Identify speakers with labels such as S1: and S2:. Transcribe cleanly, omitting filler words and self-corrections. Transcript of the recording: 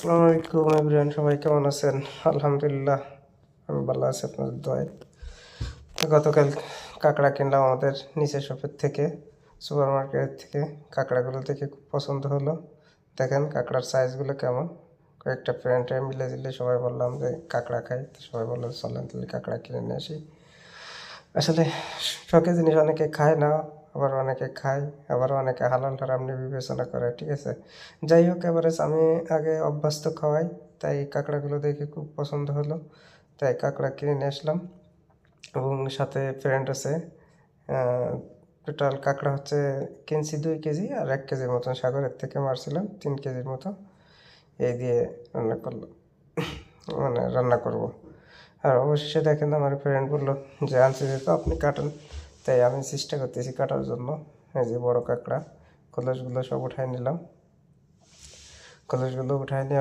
S1: আসসালামু আলাইকুম এভরিওয়ান, সবাই কেমন আছেন? আলহামদুলিল্লাহ আমি ভালো আছি আপনাদের দোয়ায়। তো গতকাল কাঁকড়া কিনলাম আমাদের নিচের শপের থেকে, সুপার মার্কেট থেকে। কাঁকড়াগুলো দেখে খুব পছন্দ হলো। দেখেন কাঁকড়ার সাইজগুলো কেমন। কয়েকটা ফ্রেন্ডে মিলে জিলে সবাই বললাম যে কাঁকড়া খাই, তো সবাই বললো চলেন তাহলে কাঁকড়া কিনে নিয়ে আসি। আসলে শখের জিনিস অনেকে খায় না, আবার অনেকে খায়, আবার অনেকে হালাল হারাম নিয়ে বিবেচনা করে, ঠিক আছে। যাই হোক, এভারেজ আমি আগে অভ্যস্ত খাওয়াই, তাই কাঁকড়াগুলো দেখে খুব পছন্দ হলো, তাই কাঁকড়া কিনে নিয়ে আসলাম। এবং সাথে ফ্রেন্ড আছে। টোটাল কাঁকড়া হচ্ছে কিনছি 2 কেজি, আর 1 কেজির মতন সাগরের থেকে মারছিলাম, 3 কেজির মতো। এই দিয়ে রান্না করলাম, মানে রান্না করব। আর অবশেষে দেখেন আমার ফ্রেন্ড বললো যে আনছি যেহেতু আপনি কাটেন, তাই আমি চেষ্টা করতেছি কাটার জন্য। এই যে বড় কাঁকড়া, খোলসগুলো সব উঠাই নিলাম। খোলসগুলো উঠাই নিয়ে